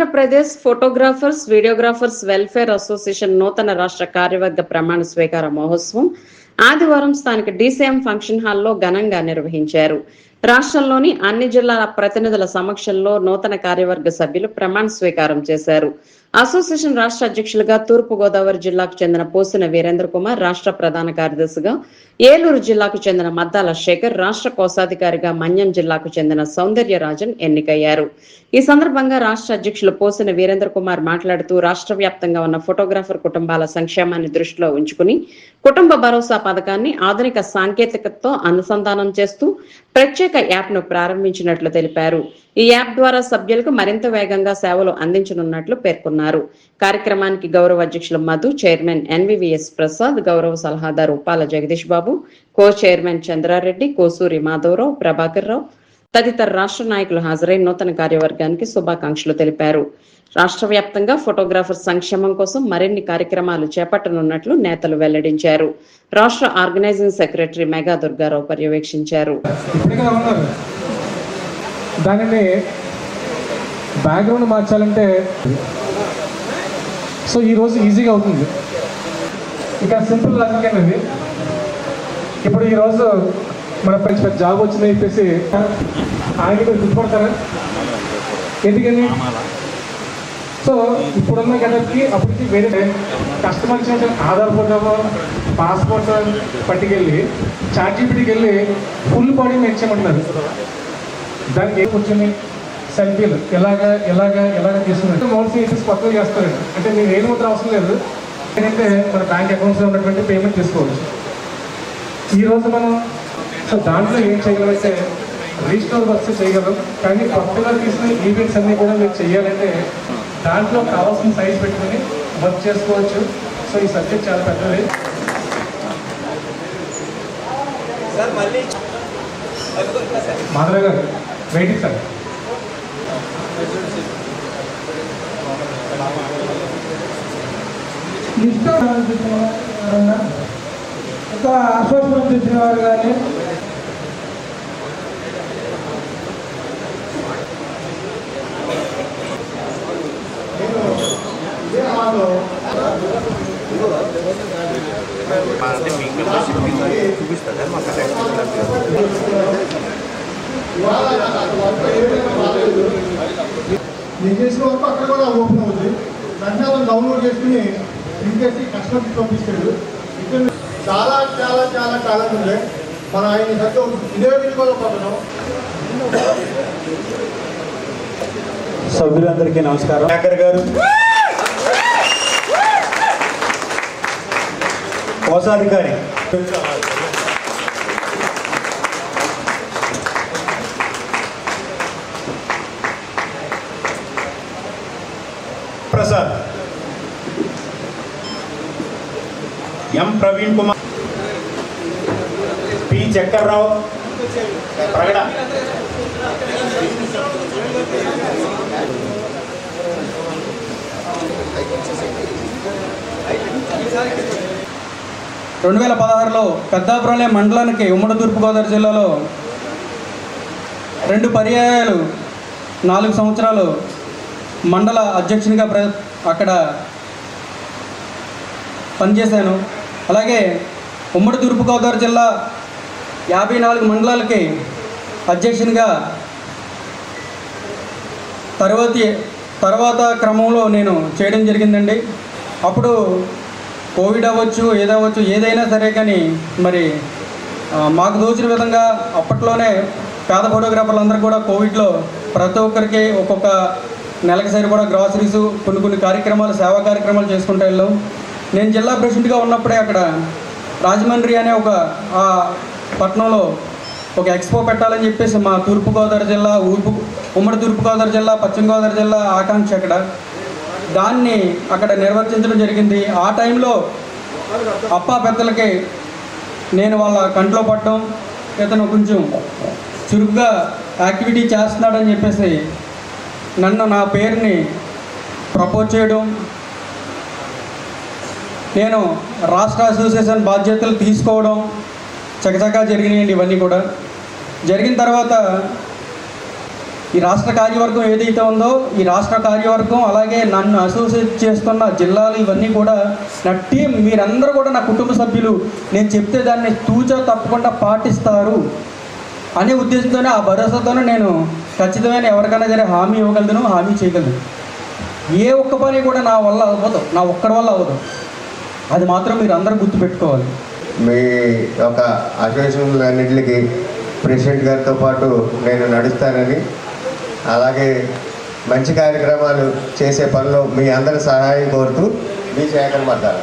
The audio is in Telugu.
Andhra Pradesh photographers, videographers welfare association నూతన రాష్ట్ర కార్యవర్గ ప్రమాణ స్వీకార మహోత్సవం ఆదివారం స్థానిక డీసీఎం ఫంక్షన్ హాల్లో ఘనంగా నిర్వహించారు. రాష్ట్రంలోని అన్ని జిల్లాల ప్రతినిధుల సమక్షంలో నూతన కార్యవర్గ సభ్యులు ప్రమాణ స్వీకారం చేశారు. అసోసియేషన్ రాష్ట్ర అధ్యక్షులుగా తూర్పు గోదావరి జిల్లాకు చెందిన పోసిన వీరేంద్ర కుమార్, రాష్ట్ర ప్రధాన కార్యదర్శిగా ఏలూరు జిల్లాకు చెందిన మద్దాల శేఖర్, రాష్ట్ర కోశాధికారిగా మన్యం జిల్లాకు చెందిన సౌందర్యరాజన్ ఎన్నికయ్యారు. ఈ సందర్భంగా రాష్ట్ర అధ్యక్షులు పోసిన వీరేంద్ర కుమార్ మాట్లాడుతూ రాష్ట్ర వ్యాప్తంగా ఉన్న ఫోటోగ్రాఫర్ కుటుంబాల సంక్షేమాన్ని దృష్టిలో ఉంచుకుని కుటుంబ భరోసా పథకాన్ని ఆధునిక సాంకేతికతతో అనుసంధానం చేస్తూ ప్రత్యేక యాప్ను ప్రారంభించినట్లు తెలిపారు. ఈ యాప్ ద్వారా సభ్యులకు మరింత వేగంగా సేవలు అందించనున్నట్లు పేర్కొన్నారు. కార్యక్రమానికి గౌరవ అధ్యక్షులు మధు, చైర్మన్ ఎన్వివిఎస్ ప్రసాద్, గౌరవ సలహాదారు ఉప్పాల జగదీష్ బాబు, కో చైర్మన్ చంద్రారెడ్డి, కోసూరి మాధవరావు, ప్రభాకర్ రావు తదితర రాష్ట్ర నాయకులు హాజరై నూతన కార్యవర్గానికి శుభాకాంక్షలు తెలిపారు. రాష్ట్ర వ్యాప్తంగా ఫోటోగ్రాఫర్ సంక్షేమం కోసం మరిన్ని కార్యక్రమాలు చేపట్టనున్నట్లు నేతలు వెల్లడించారు. రాష్ట్ర ఆర్గనైజింగ్ సెక్రటరీ మెగా దుర్గారావు పర్యవేక్షించారు. దానిని బ్యాక్గ్రౌండ్ మార్చాలంటే సో ఈరోజు ఈజీగా అవుతుంది. ఇక సింపుల్ లాజిక్ అనేది ఇప్పుడు ఈరోజు మన పెద్ద జాబ్ వచ్చిందని చెప్పేసి ఆయనకి మీరు గుర్తుపడతారా? ఎందుకని? సో ఇప్పుడున్న గడపకి అప్పటికి వేరే కస్టమర్ ఆధార్ ఫోటో, పాస్పోర్ట్ పట్టుకెళ్ళి చార్జీపీటీకి వెళ్ళి ఫుల్ బాడీ మెచ్చేయమంటున్నారు. దానికి కూర్చొని సెల్ఫీలు ఎలాగా తీసుకున్నారు. మోడల్స్ వేసేసి కొత్తగా చేస్తారండి. అంటే మీరు ఏం మాత్రం అవసరం లేదు. ఏంటంటే మన బ్యాంక్ అకౌంట్స్లో ఉన్నటువంటి పేమెంట్ తీసుకోవచ్చు. ఈరోజు మనం సో దాంట్లో ఏం చేయగలంటే రిజిస్టర్ వర్క్స్ చేయగలం. కానీ కొత్తగా తీసిన ఈవెంట్స్ అన్నీ కూడా మీరు చేయాలంటే దాంట్లో కావాల్సిన సైజ్ పెట్టుకుని వర్క్ చేసుకోవచ్చు. సో ఈ సబ్జెక్ట్ చాలా పెద్దది. మాధవ గారు వెయిటింగ్ సార్. ఒక అసోసియేషన్ తెచ్చిన వారు కానీ నేను చేసిన వరకు అక్కడ కూడా ఓపెన్ అవుతుంది. వెంటనే వాళ్ళు డౌన్లోడ్ చేసుకుని ఇంకేసి కస్టమర్కి పంపిస్తాడు. ఇక్కడ చాలా చాలా చాలా టాలెంట్ ఉంది. మన ఆయన దగ్గర ఇదే విలువలో పడడం. సభ్యులందరికీ నమస్కారం. శేఖర్ గారు, కోశాధికారి ప్రసాద్, ఎం ప్రవీణ్ కుమార్, పి చక్కర్రావు, ప్రగడ, 2016లో పెద్దాపురం మండలానికి ఉమ్మడి తూర్పుగోదావరి జిల్లాలో 2 పర్యాయాలు 4 సంవత్సరాలు మండల అధ్యక్షునిగా అక్కడ పనిచేశాను. అలాగే ఉమ్మడి తూర్పుగోదావరి జిల్లా 54 మండలాలకి అధ్యక్షునిగా తర్వాత క్రమంలో నేను చేయడం జరిగిందండి. అప్పుడు కోవిడ్ అవ్వచ్చు, ఏదైనా సరే కానీ మరి మాకు దోచిన విధంగా అప్పట్లోనే పేద ఫోటోగ్రాఫర్లు అందరూ కూడా కోవిడ్లో ప్రతి ఒక్కరికి ఒక్కొక్క నెలకి సరిపడా గ్రాసరీస్ కొన్ని కార్యక్రమాలు, సేవా కార్యక్రమాలు చేసుకుంటూ వెళ్ళాం. నేను జిల్లా ప్రెసిడెంట్గా ఉన్నప్పుడే అక్కడ రాజమండ్రి అనే ఒక పట్టణంలో ఒక ఎక్స్పో పెట్టాలని చెప్పేసి మా తూర్పుగోదావరి జిల్లా, ఉమ్మడి తూర్పుగోదావరి జిల్లా, పశ్చిమ గోదావరి జిల్లా ఆకాంక్ష అక్కడ దాన్ని అక్కడ నిర్వర్తించడం జరిగింది. ఆ టైంలో అప్పా పెద్దలకి నేను వాళ్ళ కంట్లో పడడం, ఇతను కొంచెం చురుగ్గా యాక్టివిటీ చేస్తున్నాడని చెప్పేసి నా పేరుని ప్రపోజ్ చేయడం, నేను రాష్ట్ర అసోసియేషన్ బాధ్యతలు తీసుకోవడం చకచకా జరిగినాయండి. ఇవన్నీ కూడా జరిగిన తర్వాత ఈ రాష్ట్ర కార్యవర్గం ఏదైతే ఉందో ఈ రాష్ట్ర కార్యవర్గం అలాగే నన్ను అసోసియేట్ చేస్తున్న జిల్లాలు ఇవన్నీ కూడా నా టీం మీరందరూ కూడా నా కుటుంబ సభ్యులు నేను చెప్తే దాన్ని తూచా తప్పకుండా పాటిస్తారు అనే ఉద్దేశంతోనే ఆ భరోసాతోనే నేను ఖచ్చితమైన ఎవరికైనా సరే హామీ ఇవ్వగలను, హామీ చేయగలను. ఏ ఒక్క పని కూడా నా వల్ల అవ్వదు, నా ఒక్కడి వల్ల అవ్వదు. అది మాత్రం మీరు అందరూ గుర్తుపెట్టుకోవాలి. మీ యొక్క అసోసియేషన్లన్నింటికి ప్రెసిడెంట్ గారితో పాటు నేను నడుస్తానని, అలాగే మంచి కార్యక్రమాలు చేసే పనిలో మీ అందరి సహాయం కోరుతూ మీ శేఖర్ మద్దాల.